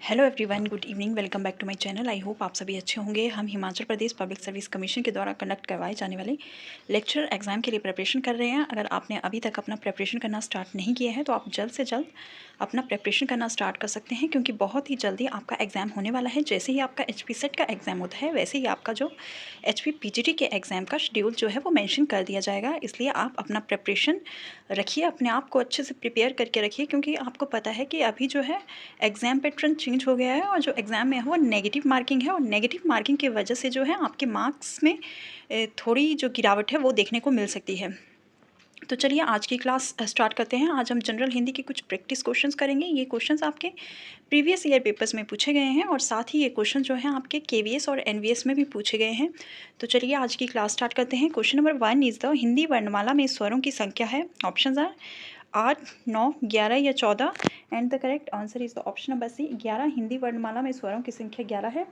Hello everyone, good evening. Welcome back to my channel. I hope आप सभी अच्छे होंगे। हम Himachal Pradesh Public Service Commission के द्वारा कंडक्ट करवाए जाने वाले लेक्चर एग्जाम के लिए प्रिपरेशन कर रहे हैं। अगर आपने अभी तक अपना प्रिपरेशन करना स्टार्ट नहीं किया है तो आप जल्द से जल्द अपना प्रिपरेशन करना स्टार्ट कर सकते हैं, क्योंकि बहुत ही जल्दी आपका एग्ज़ाम होने वाला है। जैसे ही आपका HP सेट का एग्ज़ाम होता है वैसे ही आपका जो HP PGT के एग्ज़ाम का शेड्यूल जो है वो मेंशन कर दिया जाएगा। इसलिए आप अपना प्रिपरेशन रखिए, अपने आप को अच्छे से प्रिपेयर करके रखिए, क्योंकि आपको पता है कि अभी जो है एग्ज़ाम पैटर्न चेंज हो गया है और जो एग्ज़ाम में है वो नेगेटिव मार्किंग है, और नेगेटिव मार्किंग की वजह से जो है आपके मार्क्स में थोड़ी जो गिरावट है वो देखने को मिल सकती है। तो चलिए आज की क्लास स्टार्ट करते हैं। आज हम जनरल हिंदी के कुछ प्रैक्टिस क्वेश्चंस करेंगे। ये क्वेश्चंस आपके प्रीवियस ईयर पेपर्स में पूछे गए हैं और साथ ही ये क्वेश्चन जो हैं आपके KVS और NVS में भी पूछे गए हैं। तो चलिए आज की क्लास स्टार्ट करते हैं। Question number 1 is the Hindi वर्णमाला में स्वरों की संख्या है। ऑप्शंस आर 8, 9, 11 या 14 and the correct answer is the option number C 11। Hindi वर्णमाला में स्वरों की संख्या 11 है।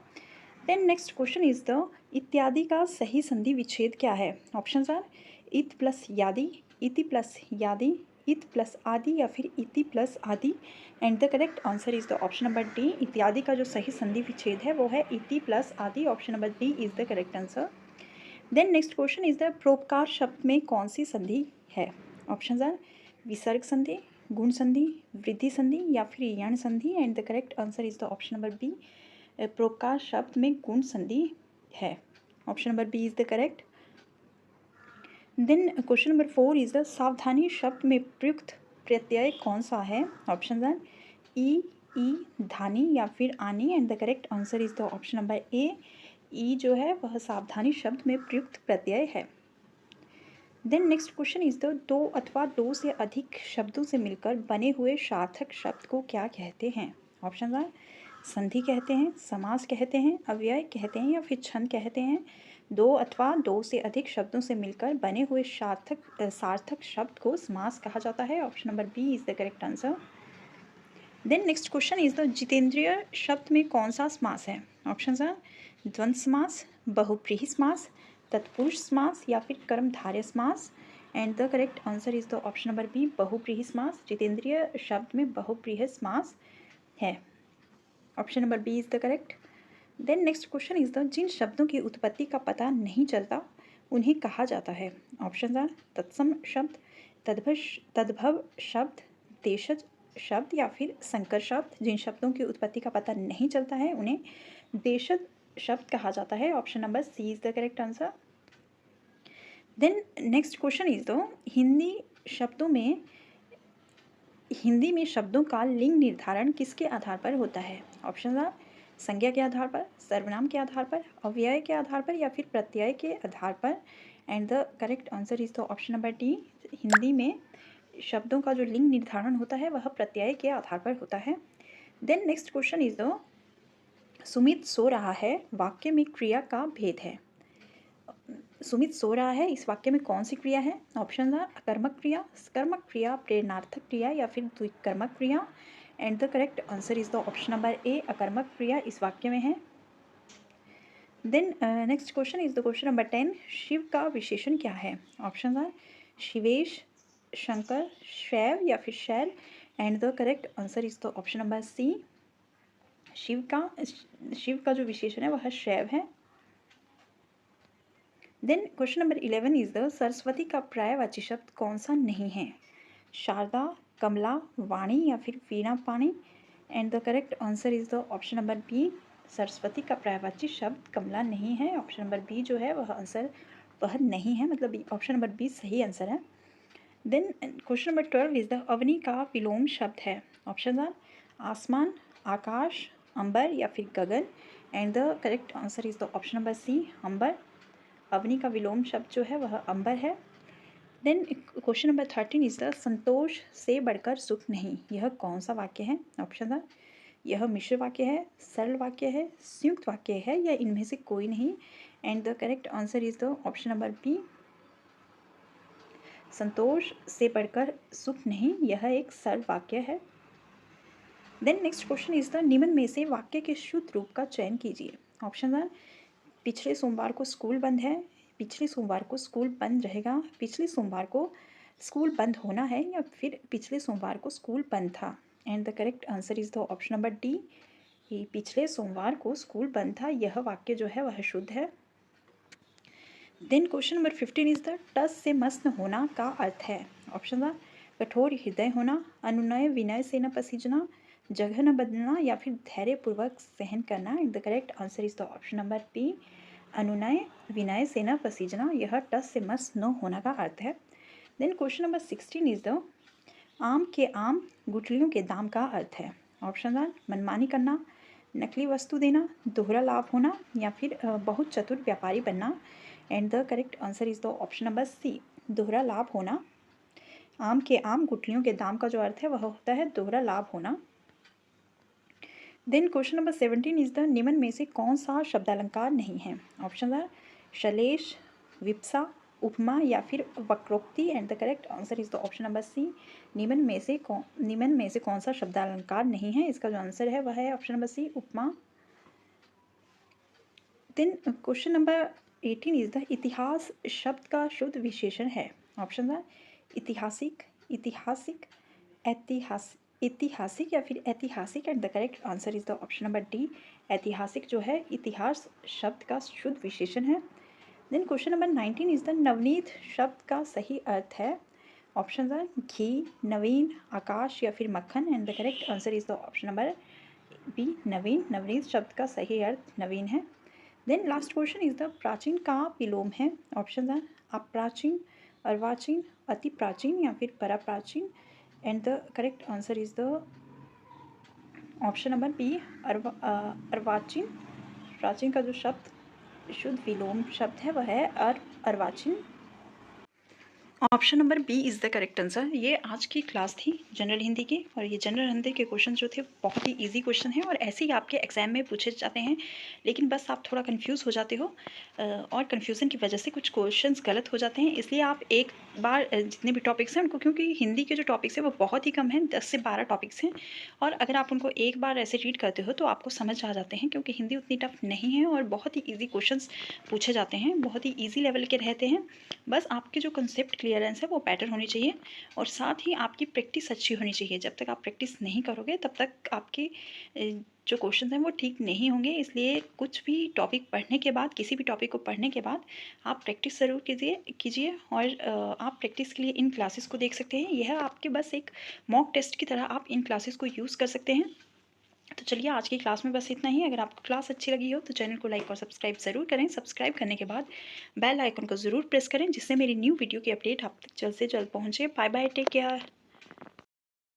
Then next question is the इत्यादि का सही संधि विच्छेद क्या है। ऑप्शंस आर इत प्लस यादि, इति प्लस यादि, इत प्लस आदि या फिर इति प्लस आदि and the correct answer is the option number D. इत्यादि का जो सही संधि विच्छेद है वो है इति प्लस आदि। Option number D is the correct answer. Then next question is the प्रोपकार शब्द में कौन सी संधि है। ऑप्शंस आर विसर्ग संधि, गुण संधि, वृद्धि संधि या फिर यण संधि and the correct answer is the option number B. प्रोपकार शब्द में गुण संधि है। Option number B is the correct. Then question number 4 is the सावधानी शब्द में प्रयुक्त प्रत्यय कौन सा है। ऑप्शन आर ई, धानी या फिर आनी and the correct answer is the option number A. ई जो है वह सावधानी शब्द में प्रयुक्त प्रत्यय है। Then next question is the दो अथवा दो से अधिक शब्दों से मिलकर बने हुए सार्थक शब्द को क्या कहते हैं। ऑप्शन आर संधि कहते हैं, समास कहते हैं, अव्यय कहते हैं या फिर छंद कहते हैं। दो अथवा दो से अधिक शब्दों से मिलकर बने हुए सार्थक शब्द को समास कहा जाता है। Option number B is the correct answer. Then next question is the जितेंद्रिय शब्द में कौन सा समास है। ऑप्शन आर द्वंद्व समास, बहुव्रीहि समास, तत्पुरुष समास या फिर कर्मधारय समास and the correct answer is the option number B बहुव्रीहि समास। जितेंद्रिय शब्द में बहुव्रीहि समास है। Option number B is the correct. Then next question is the जिन शब्दों की उत्पत्ति का पता नहीं चलता उन्हें कहा जाता है। ऑप्शन आर तत्सम शब्द, तद्भव शब्द, देशज शब्द या फिर संकर शब्द। जिन शब्दों की उत्पत्ति का पता नहीं चलता है उन्हें देशज शब्द कहा जाता है। Option number C is the correct answer. Then next question is the Hindi में शब्दों का लिंग निर्धारण किसके आधार पर होता है। ऑप्शन आर संज्ञा के आधार पर, सर्वनाम के आधार पर, अव्यय के आधार पर या फिर प्रत्यय के आधार पर and the correct answer is the option number D. Hindi में शब्दों का जो लिंग निर्धारण होता है वह प्रत्यय के आधार पर होता है। Then next question is the Sumit सो रहा है वाक्य में क्रिया का भेद है। सुमित सो रहा है इस वाक्य में कौन सी क्रिया है। ऑप्शन आर अकर्मक क्रिया, सकर्मक क्रिया, प्रेरणार्थक क्रिया या फिर द्विकर्मक क्रिया and the correct answer is the option number A अकर्मक क्रिया इस वाक्य में है। Then next question is the question number 10 Shiva का विशेषण क्या है। ऑप्शन आर शिवेश, शंकर, शैव या फिर शैल and the correct answer is the option number C. Shiva का जो विशेषण है वह शैव है। Then question number 11 is the Saraswati का पर्यायवाची शब्द कौन सा नहीं है। शारदा, कमला, वाणी या फिर Veena Pani and the correct answer is the option number B. Saraswati का पर्यायवाची शब्द कमला नहीं है। ऑप्शन नंबर बी जो है वह आंसर वह नहीं है, मतलब ऑप्शन नंबर बी सही आंसर है। Then question number 12 is the अवनी का विलोम शब्द है। ऑप्शन आर आसमान, आकाश, अंबर या फिर गगन and the correct answer is the option number C अंबर। अवनी का विलोम शब्द जो है वह अंबर है। Then question number 13 is the संतोष से बढ़कर सुख नहीं, यह कौन सा वाक्य है। ऑप्शन आर यह मिश्र वाक्य है, सरल वाक्य है, संयुक्त वाक्य है या इनमें से कोई नहीं and the correct answer is the option number B संतोष से बढ़कर सुख नहीं, यह एक सरल वाक्य है। Then next question is the निम्न में से वाक्य के शुद्ध रूप का चयन कीजिए। ऑप्शन आर पिछले सोमवार को स्कूल बंद है, पिछले सोमवार को स्कूल बंद रहेगा, पिछले सोमवार को स्कूल बंद होना है या फिर पिछले सोमवार को स्कूल बंद था and the correct answer is the option number D. कि पिछले सोमवार को स्कूल बंद था, यह वाक्य जो है वह शुद्ध है। Then question number 15 is the टस से मस्त होना का अर्थ है। ऑप्शन आ कठोर हृदय होना, अनुनय विनय से न पसीजना, जगह न बदलना या फिर धैर्यपूर्वक सहन करना। And the correct answer is the option number B, अनुनय विनय से न पसीजना, यह टस से मस्त न होना का अर्थ है। Then question number 16 is the आम के आम गुठलियों के दाम का अर्थ है। ऑप्शन आ मनमानी करना, नकली वस्तु देना, दोहरा लाभ होना या फिर बहुत चतुर व्यापारी बनना। And the correct answer is the option number C, दोहरा लाभ होना। आम के आम गुठलियों के दाम का जो अर्थ है वह होता है दोहरा लाभ होना। Then question number 17 is the निम्न में से कौन सा शब्दालंकार नहीं है। ऑप्शन आ शलेष, विप्सा, उपमा या फिर वक्रोक्ति। And the correct answer is the option number C, निम्न में से कौन सा शब्दालंकार नहीं है। इसका जो आंसर है वह है ऑप्शन नंबर सी, उपमा। Then question number 18 is the इतिहास शब्द का शुद्ध विशेषण है। ऑप्शन आ ऐतिहासिक, ऐतिहासिक या फिर ऐतिहासिक। And the correct answer is the option number D, ऐतिहासिक जो है इतिहास शब्द का शुद्ध विशेषण है। Then question number 19 is the नवनीत शब्द का सही अर्थ है। ऑप्शन आ घी, नवीन, आकाश या फिर मक्खन। And the correct answer is the option number B, नवीन। नवनीत शब्द का सही अर्थ नवीन है। Then last question is the प्राचीन का विलोम है। ऑप्शन आ अप्राचीन, अर्वाचीन, अति प्राचीन या फिर पराप्राचीन। And the correct answer is the option number B, अर्वाचीन। प्राचीन का जो शब्द शुद्ध विलोम शब्द है वह है अर्वाचीन। Option number B is the correct answer. ये आज की क्लास थी जनरल हिंदी की, और ये जनरल हिंदी के क्वेश्चन जो थे बहुत ही इजी क्वेश्चन हैं और ऐसे ही आपके एग्जाम में पूछे जाते हैं, लेकिन बस आप थोड़ा कंफ्यूज हो जाते हो और कन्फ्यूज़न की वजह से कुछ क्वेश्चंस गलत हो जाते हैं। इसलिए आप एक बार जितने भी टॉपिक्स हैं उनको, क्योंकि हिंदी के जो टॉपिक्स हैं वो बहुत ही कम हैं, 10 से 12 टॉपिक्स हैं, और अगर आप उनको एक बार ऐसे रीड करते हो तो आपको समझ आ जाते हैं, क्योंकि हिंदी उतनी टफ नहीं है और बहुत ही ईजी क्वेश्चंस पूछे जाते हैं, बहुत ही ईजी लेवल के रहते हैं। बस आपके जो कंसेप्ट क्लियरेंस है वो पैटर्न होनी चाहिए, और साथ ही आपकी प्रैक्टिस अच्छी होनी चाहिए। जब तक आप प्रैक्टिस नहीं करोगे तब तक आपके जो क्वेश्चन हैं वो ठीक नहीं होंगे। इसलिए कुछ भी टॉपिक पढ़ने के बाद, किसी भी टॉपिक को पढ़ने के बाद आप प्रैक्टिस ज़रूर कीजिए और आप प्रैक्टिस के लिए इन क्लासेस को देख सकते हैं। यह आपके बस एक मॉक टेस्ट की तरह आप इन क्लासेस को यूज़ कर सकते हैं। तो चलिए आज की क्लास में बस इतना ही। अगर आपको क्लास अच्छी लगी हो तो चैनल को लाइक और सब्सक्राइब ज़रूर करें। सब्सक्राइब करने के बाद बेल आइकन को ज़रूर प्रेस करें, जिससे मेरी न्यू वीडियो की अपडेट आप तक जल्द से जल्द पहुंचे। Bye bye, take care.